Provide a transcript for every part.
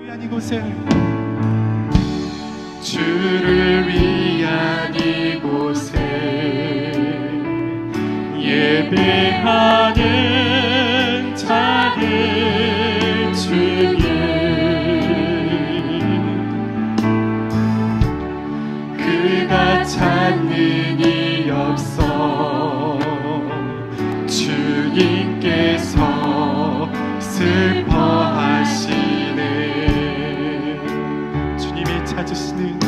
위한 이곳에 주를 위한 이곳에 예배하는 자들 중에 그가 찾는 이 없어 주님께서 슬퍼하시네. 주님이 찾으시는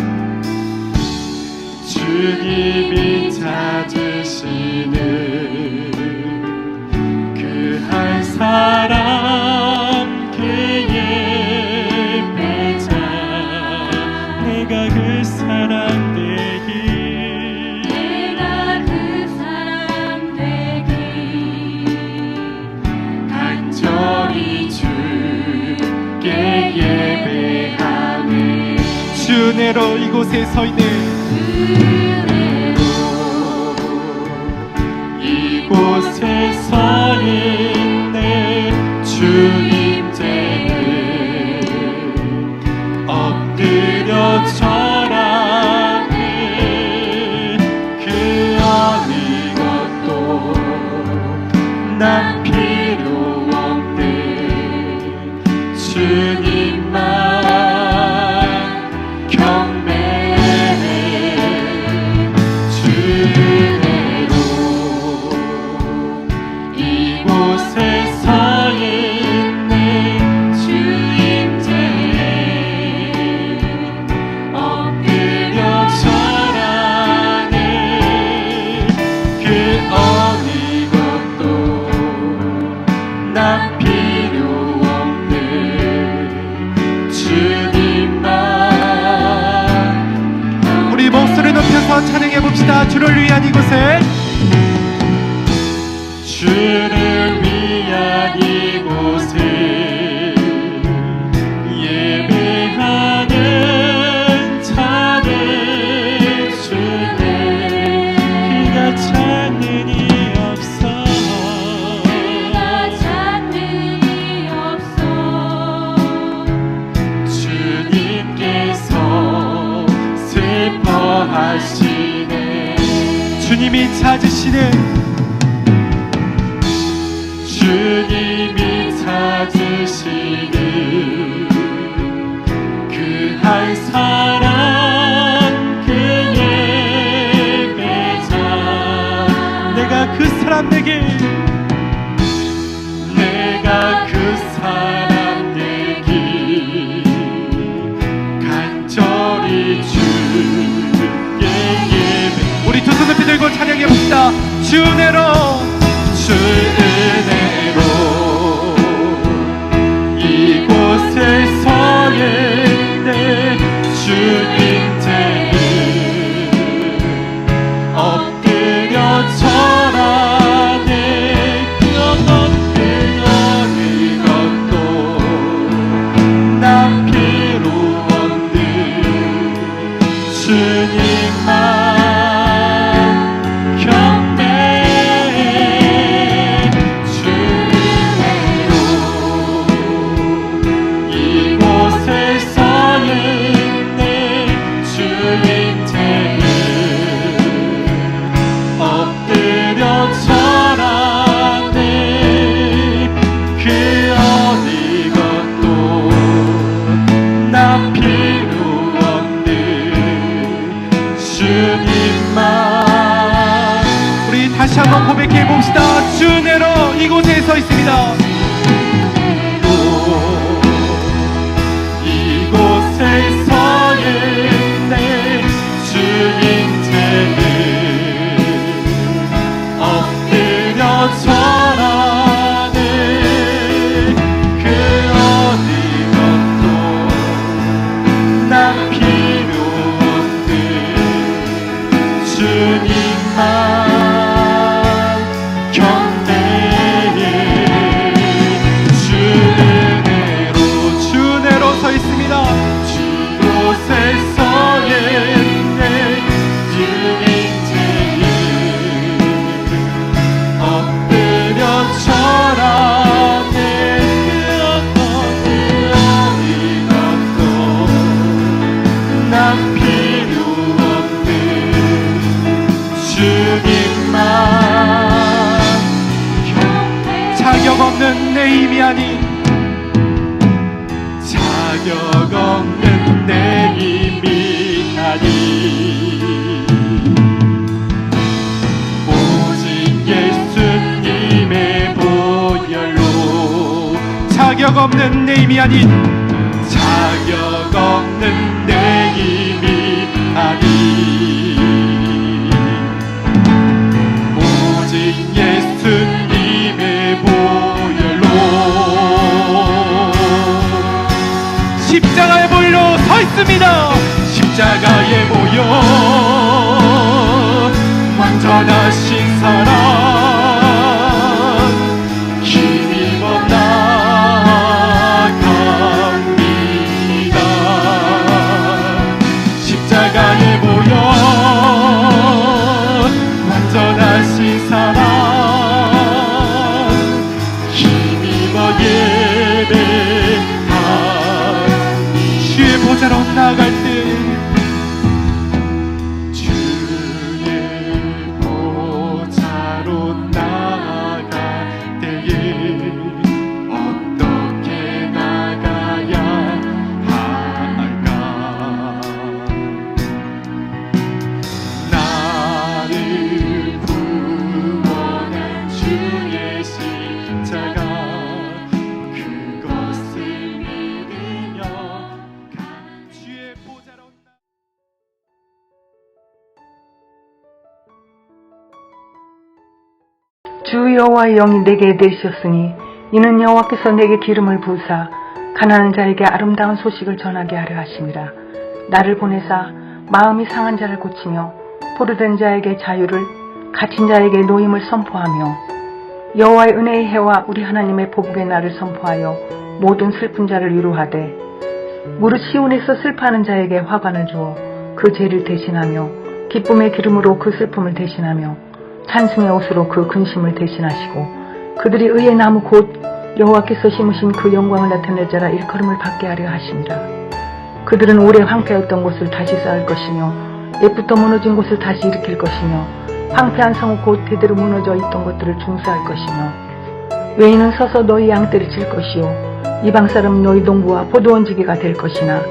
주님이 찾으시는 그 한 사람 그의 배자 내가 그 사람 되기 내가 그 사람 되기 간절히 주께 예배하네. 주 은혜로 이곳에 서 있는 은혜로 이곳에 서 있네. 주님께는 엎드려 절하네. 그 어느 것도 난 필요 없네. 주님만 경배해. 주 은혜로 이곳에 서 있네. 주님께에 엎드려 절하네. 그 어느 것도 난 필요 없네. 주님만. 우리 목소리 높여서 찬양해 봅시다. 주를 위한 이곳에 주를 위한 이곳에 예배하는 자들 중에 그가 찾는 이 없어 내가 찾는 이 없어 주님께서 슬퍼하시네. 주님이 찾으시는 주님이 찾으시는 그 한 사람 그의 배자 내가 그 사람 되기 내가 그 사람 되기 간절히 주께 예배. 우리 두 손 높이 들고 찬양해 봅시다. 주 은혜로 주 은혜로 이곳에 서 있네. 주님께는 엎드려 절하네. 그 어느 것도 난 필요 없는 주님만 경배해. 주 은혜로 이곳에 서 있네. 주님께는 엎드려 절하네. 그 어느 것도 난 필요 없는 주님만. 우리 다시 한번 고백해 봅시다. 주 은혜로 이곳에 서 있습니다. 이곳에 서 있네. 주님께는 엎드려 절하네. 그 어느 것도 난 필요 없는 주님만 경배해. 자격 없는 내 힘이 아니 오직 예수님의 보혈로 자격 없는 내 힘이 아닌 자격 없는 내 힘이 아니 오직 예수님의 보혈로 십자가의 보혈로 서 있습니다. 십자가의 보혈 완전하신 사랑 힘입어 나갑니다. 십자가의 보혈 완전하신 사랑 힘입어 예배합니다. 주의 보좌로 나갈 때 주의 보좌로 나아갈 때에 어떻게 나가야 할까? 나를 구원한 주의 십자가 그것을 믿으며 주의 보좌로 주 여호와의 영이 내게 내리셨으니 이는 여호와께서 내게 기름을 부으사 가난한 자에게 아름다운 소식을 전하게 하려 하심이라. 나를 보내사 마음이 상한 자를 고치며 포로된 자에게 자유를 갇힌 자에게 노임을 선포하며 여호와의 은혜의 해와 우리 하나님의 보복의 날을 선포하여 모든 슬픈 자를 위로하되 무릇 시온에서 슬퍼하는 자에게 화관을 주어 그 죄를 대신하며 기쁨의 기름으로 그 슬픔을 대신하며 찬송의 옷으로 그 근심을 대신하시고 그들이 의의 나무 곧 여호와께서 심으신 그 영광을 나타낼 자라 일컬음을 받게 하려 하시니라. 그들은 오래 황폐했던 곳을 다시 쌓을 것이며 옛부터 무너진 곳을 다시 일으킬 것이며 황폐한 성읍 곧 대대로 무너져 있던 것들을 중수할 것이며 외인은 서서 너희 양떼를 칠 것이요 이방 사람은 너희 농부와 포도원지기가 될 것이나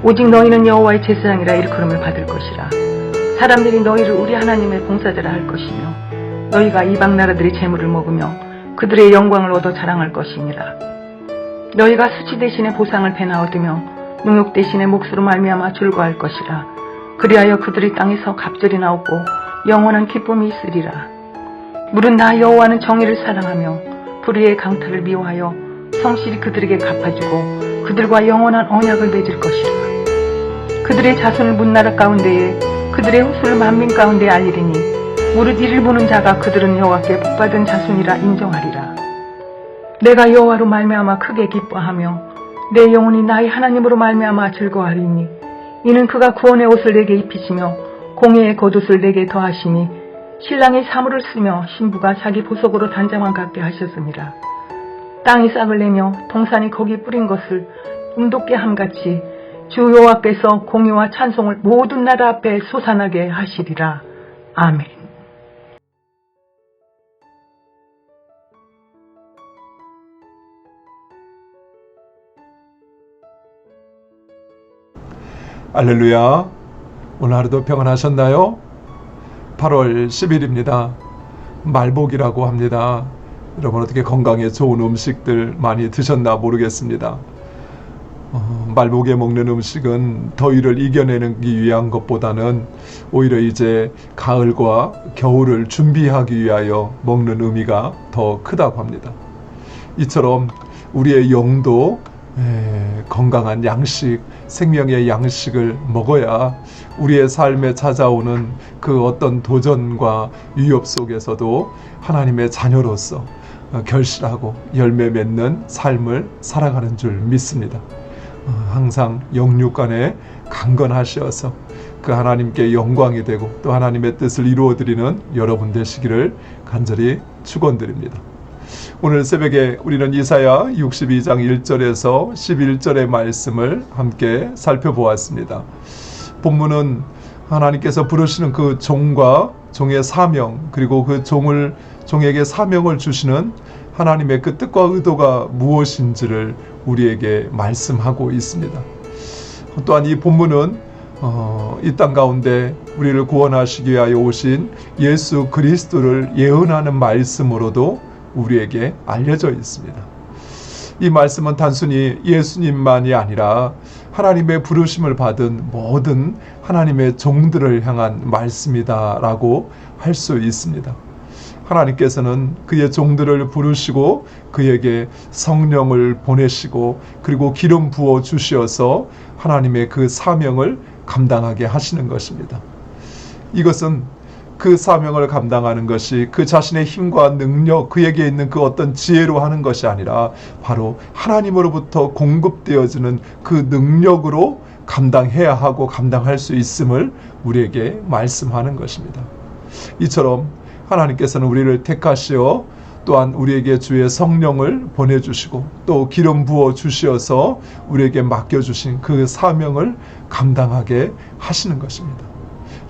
오직 너희는 여호와의 제사장이라 일컬음을 받을 것이라. 사람들이 너희를 우리 하나님의 봉사자라 할 것이며 너희가 이방 나라들의 재물을 먹으며 그들의 영광을 얻어 자랑할 것이니라. 너희가 수치 대신에 보상을 배나 얻으며 능욕 대신에 몫으로 말미암아 즐거워할 것이라. 그리하여 그들이 땅에서 갑절이 나오고 영원한 기쁨이 있으리라. 물은 나 여호와는 정의를 사랑하며 불의의 강탈을 미워하여 성실히 그들에게 갚아주고 그들과 영원한 언약을 맺을 것이라. 그들의 자손을 문나라 가운데에 그들의 후손을 만민 가운데 알리리니 무릇 이를 보는 자가 그들은 여호와께 복받은 자손이라 인정하리라. 내가 여호와로 말미암아 크게 기뻐하며 내 영혼이 나의 하나님으로 말미암아 즐거워하리니 이는 그가 구원의 옷을 내게 입히시며 공의의 겉옷을 내게 더하시니 신랑이 사물을 쓰며 신부가 자기 보석으로 단장만 갖게 하셨습니다. 땅이 싹을 내며 동산이 거기 뿌린 것을 움돋게 함같이 주 여호와께서 공의와 찬송을 모든 나라 앞에 솟아나게 하시리라. 아멘. 할렐루야. 오늘 하루도 평안하셨나요? 8월 10일입니다. 말복이라고 합니다. 여러분 어떻게 건강에 좋은 음식들 많이 드셨나 모르겠습니다. 말복에 먹는 음식은 더위를 이겨내기 위한 것보다는 오히려 이제 가을과 겨울을 준비하기 위하여 먹는 의미가 더 크다고 합니다. 이처럼 우리의 영도 건강한 양식, 생명의 양식을 먹어야 우리의 삶에 찾아오는 그 어떤 도전과 위협 속에서도 하나님의 자녀로서 결실하고 열매 맺는 삶을 살아가는 줄 믿습니다. 항상 영육간에 강건하셔서 그 하나님께 영광이 되고 또 하나님의 뜻을 이루어드리는 여러분 되시기를 간절히 축원드립니다. 오늘 새벽에 우리는 이사야 62장 1절에서 11절의 말씀을 함께 살펴보았습니다. 본문은 하나님께서 부르시는 그 종과 종의 사명, 그리고 그 종에게 사명을 주시는 하나님의 그 뜻과 의도가 무엇인지를 우리에게 말씀하고 있습니다. 또한 이 본문은 이 땅 가운데 우리를 구원하시기 위하여 오신 예수 그리스도를 예언하는 말씀으로도 우리에게 알려져 있습니다. 이 말씀은 단순히 예수님만이 아니라 하나님의 부르심을 받은 모든 하나님의 종들을 향한 말씀이다라고 할 수 있습니다. 하나님께서는 그의 종들을 부르시고 그에게 성령을 보내시고 그리고 기름 부어 주시어서 하나님의 그 사명을 감당하게 하시는 것입니다. 이것은 그 사명을 감당하는 것이 그 자신의 힘과 능력, 그에게 있는 그 어떤 지혜로 하는 것이 아니라 바로 하나님으로부터 공급되어지는 그 능력으로 감당해야 하고 감당할 수 있음을 우리에게 말씀하는 것입니다. 이처럼 하나님께서는 우리를 택하시어 또한 우리에게 주의 성령을 보내주시고 또 기름 부어 주시어서 우리에게 맡겨주신 그 사명을 감당하게 하시는 것입니다.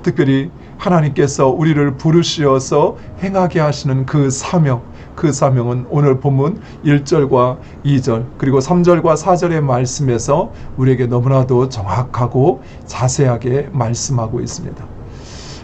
특별히 하나님께서 우리를 부르시어서 행하게 하시는 그 사명은 오늘 본문 1절과 2절 그리고 3절과 4절의 말씀에서 우리에게 너무나도 정확하고 자세하게 말씀하고 있습니다.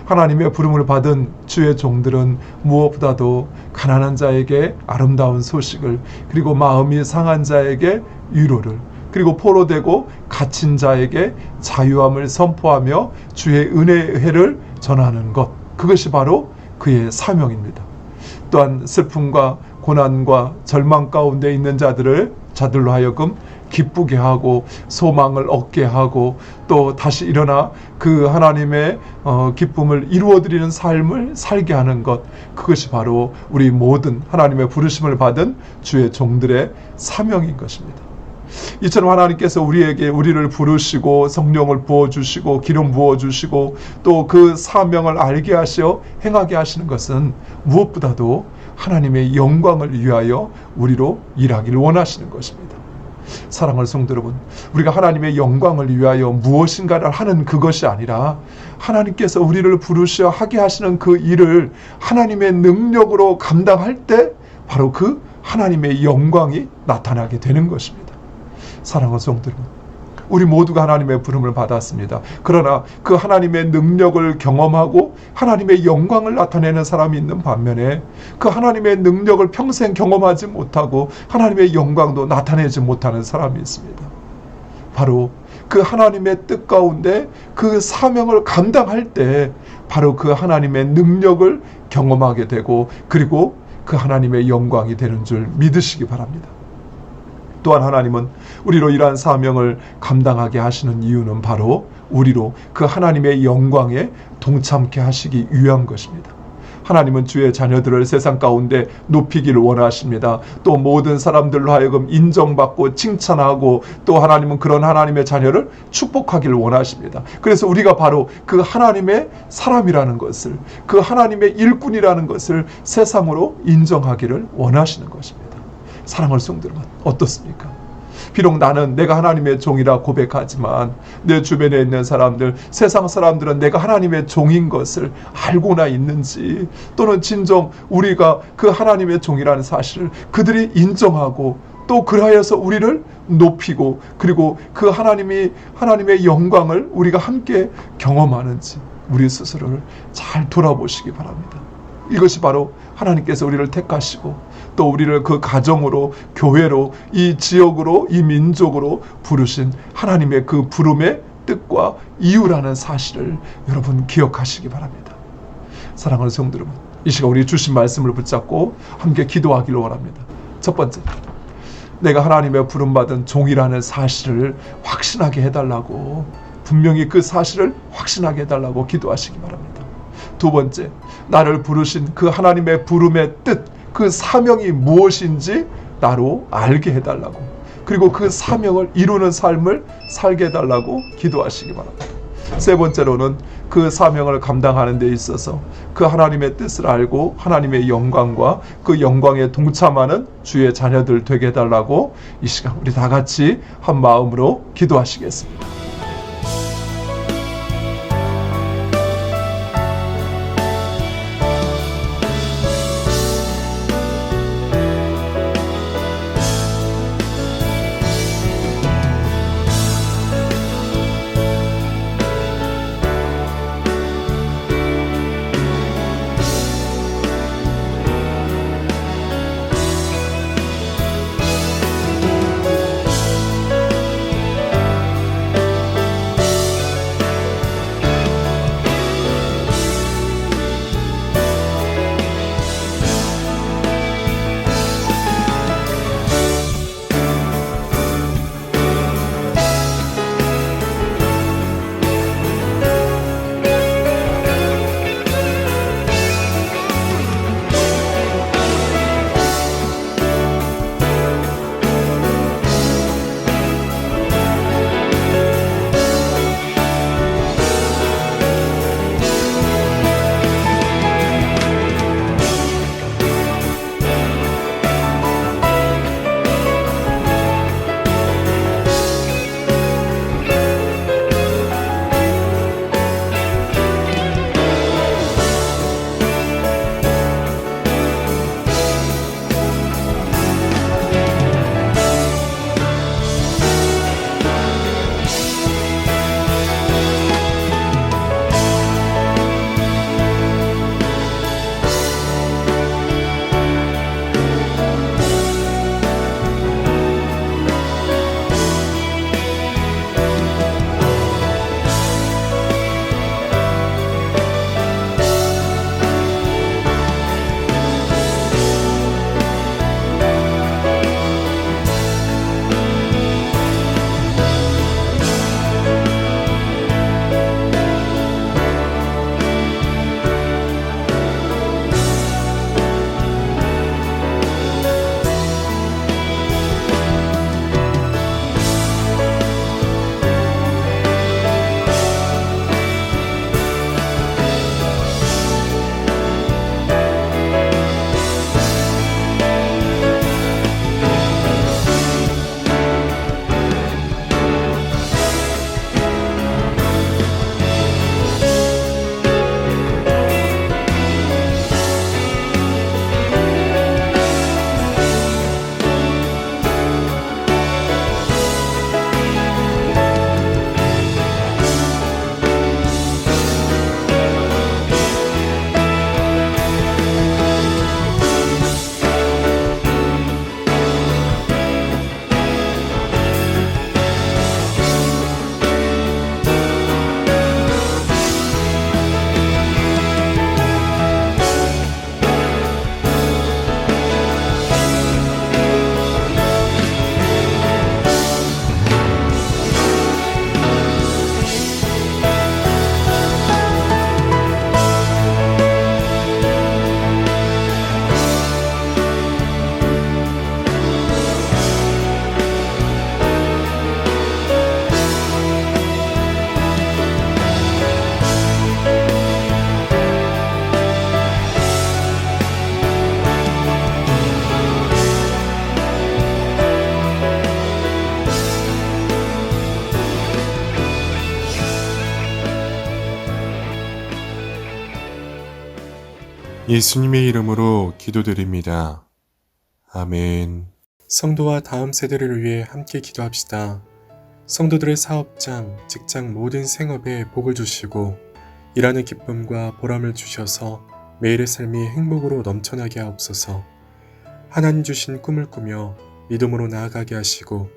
하나님의 부름을 받은 주의 종들은 무엇보다도 가난한 자에게 아름다운 소식을, 그리고 마음이 상한 자에게 위로를, 그리고 포로되고 갇힌 자에게 자유함을 선포하며 주의 은혜의 해를 전하는 것, 그것이 바로 그의 사명입니다. 또한 슬픔과 고난과 절망 가운데 있는 자들로 하여금 기쁘게 하고 소망을 얻게 하고 또 다시 일어나 그 하나님의 기쁨을 이루어드리는 삶을 살게 하는 것, 그것이 바로 우리 모든 하나님의 부르심을 받은 주의 종들의 사명인 것입니다. 이처럼 하나님께서 우리를 부르시고 성령을 부어주시고 기름 부어주시고 또 그 사명을 알게 하시어 행하게 하시는 것은 무엇보다도 하나님의 영광을 위하여 우리로 일하기를 원하시는 것입니다. 사랑하는 성도 여러분, 우리가 하나님의 영광을 위하여 무엇인가를 하는 그것이 아니라 하나님께서 우리를 부르셔 하게 하시는 그 일을 하나님의 능력으로 감당할 때 바로 그 하나님의 영광이 나타나게 되는 것입니다. 사랑하는 성도 여러분, 우리 모두가 하나님의 부름을 받았습니다. 그러나 그 하나님의 능력을 경험하고 하나님의 영광을 나타내는 사람이 있는 반면에 그 하나님의 능력을 평생 경험하지 못하고 하나님의 영광도 나타내지 못하는 사람이 있습니다. 바로 그 하나님의 뜻 가운데 그 사명을 감당할 때 바로 그 하나님의 능력을 경험하게 되고 그리고 그 하나님의 영광이 되는 줄 믿으시기 바랍니다. 또한 하나님은 우리로 이러한 사명을 감당하게 하시는 이유는 바로 우리로 그 하나님의 영광에 동참케 하시기 위한 것입니다. 하나님은 주의 자녀들을 세상 가운데 높이기를 원하십니다. 또 모든 사람들로 하여금 인정받고 칭찬하고 또 하나님은 그런 하나님의 자녀를 축복하기를 원하십니다. 그래서 우리가 바로 그 하나님의 사람이라는 것을, 그 하나님의 일꾼이라는 것을 세상으로 인정하기를 원하시는 것입니다. 사랑하는 성도 여러분, 어떻습니까? 비록 나는 내가 하나님의 종이라 고백하지만 내 주변에 있는 사람들, 세상 사람들은 내가 하나님의 종인 것을 알고나 있는지, 또는 진정 우리가 그 하나님의 종이라는 사실을 그들이 인정하고 또 그하여서 우리를 높이고 그리고 그 하나님의 영광을 우리가 함께 경험하는지 우리 스스로를 잘 돌아보시기 바랍니다. 이것이 바로 하나님께서 우리를 택하시고 또 우리를 그 가정으로, 교회로, 이 지역으로, 이 민족으로 부르신 하나님의 그 부름의 뜻과 이유라는 사실을 여러분 기억하시기 바랍니다. 사랑하는 성도 여러분, 이 시간 우리 주신 말씀을 붙잡고 함께 기도하기를 원합니다. 첫 번째, 내가 하나님의 부름받은 종이라는 사실을 확신하게 해달라고, 분명히 그 사실을 확신하게 해달라고 기도하시기 바랍니다. 두 번째, 나를 부르신 그 하나님의 부름의 뜻, 그 사명이 무엇인지 나로 알게 해달라고, 그리고 그 사명을 이루는 삶을 살게 해달라고 기도하시기 바랍니다. 세 번째로는 그 사명을 감당하는 데 있어서 그 하나님의 뜻을 알고 하나님의 영광과 그 영광에 동참하는 주의 자녀들 되게 해달라고 이 시간 우리 다 같이 한 마음으로 기도하시겠습니다. 예수님의 이름으로 기도드립니다. 아멘. 성도와 다음 세대를 위해 함께 기도합시다. 성도들의 사업장, 직장 모든 생업에 복을 주시고 일하는 기쁨과 보람을 주셔서 매일의 삶이 행복으로 넘쳐나게 하옵소서. 하나님 주신 꿈을 꾸며 믿음으로 나아가게 하시고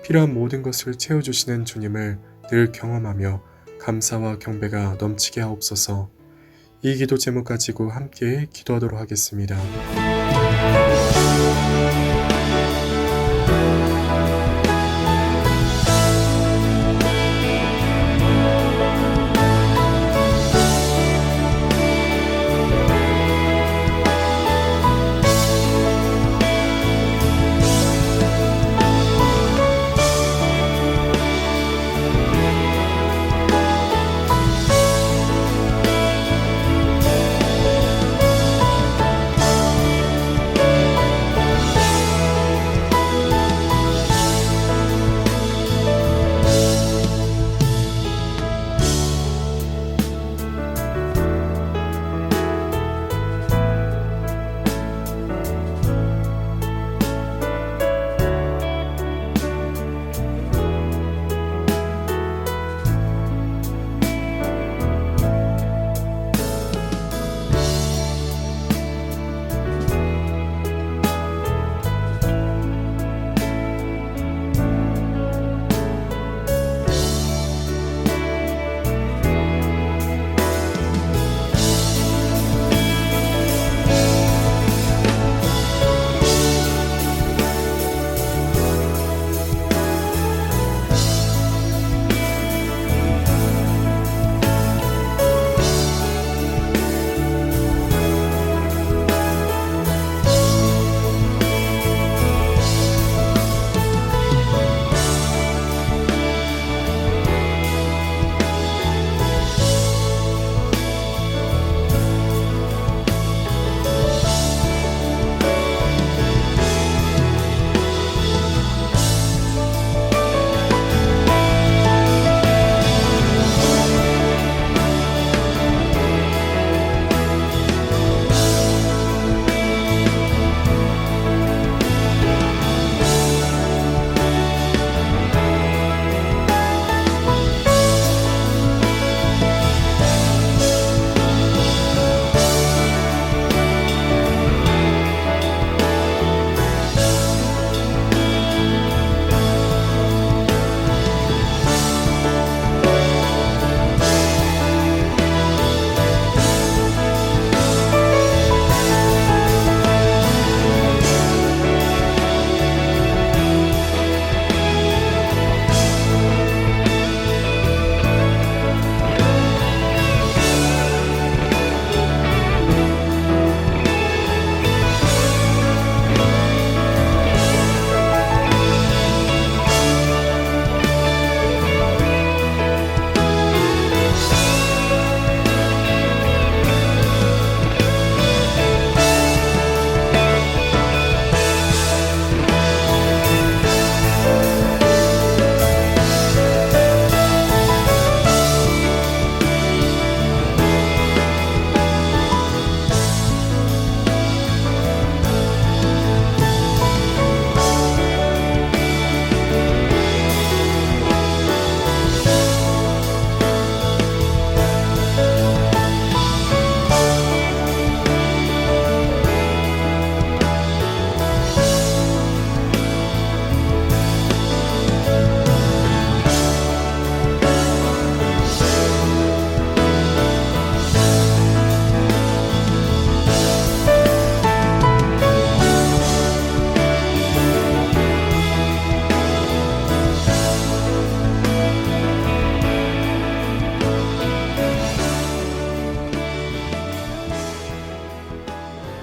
필요한 모든 것을 채워주시는 주님을 늘 경험하며 감사와 경배가 넘치게 하옵소서. 이 기도 제목 가지고 함께 기도하도록 하겠습니다.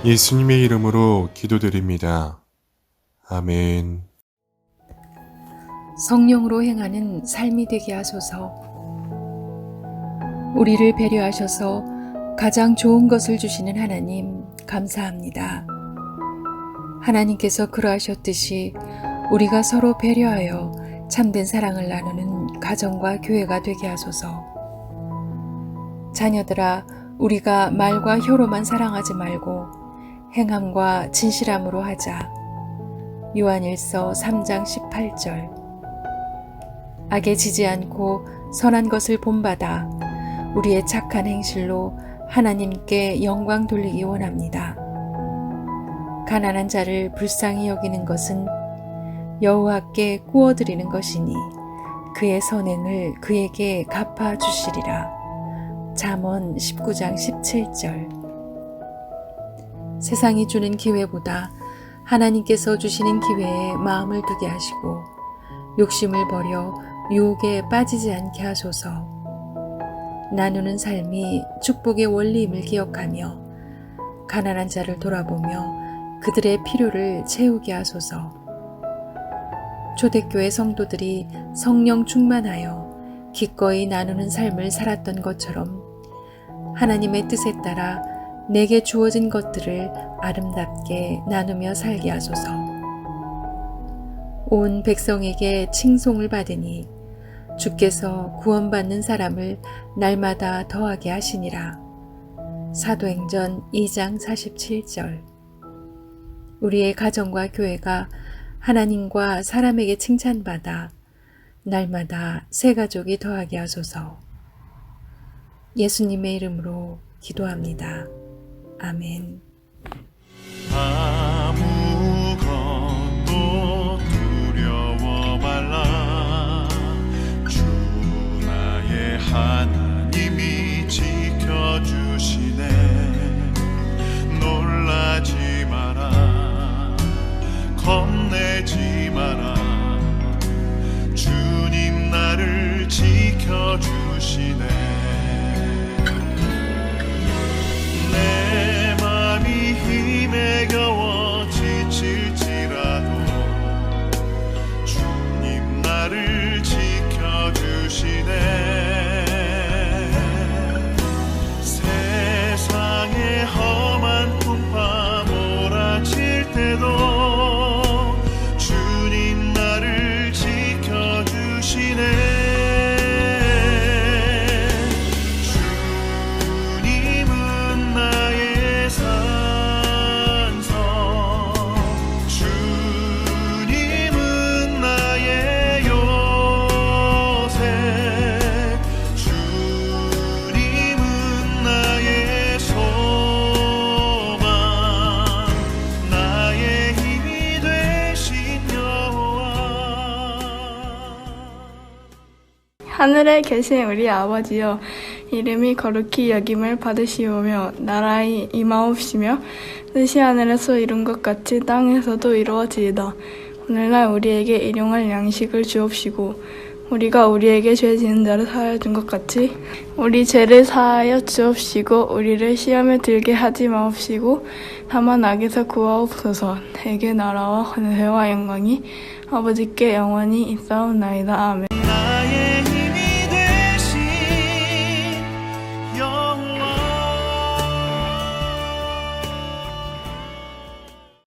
예수님의 이름으로 기도드립니다. 아멘. 성령으로 행하는 삶이 되게 하소서. 우리를 배려하셔서 가장 좋은 것을 주시는 하나님 감사합니다. 하나님께서 그러하셨듯이 우리가 서로 배려하여 참된 사랑을 나누는 가정과 교회가 되게 하소서. 자녀들아, 우리가 말과 혀로만 사랑하지 말고 행함과 진실함으로 하자. 요한일서 3장 18절. 악에 지지 않고 선한 것을 본받아 우리의 착한 행실로 하나님께 영광 돌리기 원합니다. 가난한 자를 불쌍히 여기는 것은 여호와께 구워드리는 것이니 그의 선행을 그에게 갚아 주시리라. 잠언 19장 17절. 세상이 주는 기회보다 하나님께서 주시는 기회에 마음을 두게 하시고 욕심을 버려 유혹에 빠지지 않게 하소서. 나누는 삶이 축복의 원리임을 기억하며 가난한 자를 돌아보며 그들의 필요를 채우게 하소서. 초대교회 성도들이 성령 충만하여 기꺼이 나누는 삶을 살았던 것처럼 하나님의 뜻에 따라 내게 주어진 것들을 아름답게 나누며 살게 하소서. 온 백성에게 칭송을 받으니 주께서 구원받는 사람을 날마다 더하게 하시니라. 사도행전 2장 47절. 우리의 가정과 교회가 하나님과 사람에게 칭찬받아 날마다 새 가족이 더하게 하소서. 예수님의 이름으로 기도합니다. 아멘. 아무것도 두려워 말라. 주 나의 하나님이 지켜주시네. 놀라지 마라. 겁내지 마라. 주님 나를 지켜주시네. 내 맘이 힘에 겨워 지칠지라도 주님 나를 지켜주시네. 세상의 험한 풍파 몰아칠 때도 주님 나를 지켜주시네. 하늘에 계신 우리 아버지여, 이름이 거룩히 여김을 받으시오며 나라의 임하옵시며 뜻이 하늘에서 이룬 것 같이 땅에서도 이루어지이다. 오늘날 우리에게 일용할 양식을 주옵시고 우리가 우리에게 죄 지은 자를 사하여 준 것 같이 우리 죄를 사하여 주옵시고 우리를 시험에 들게 하지 마옵시고 다만 악에서 구하옵소서. 대개 나라와 권세와 영광이 아버지께 영원히 있사옵나이다. 아멘.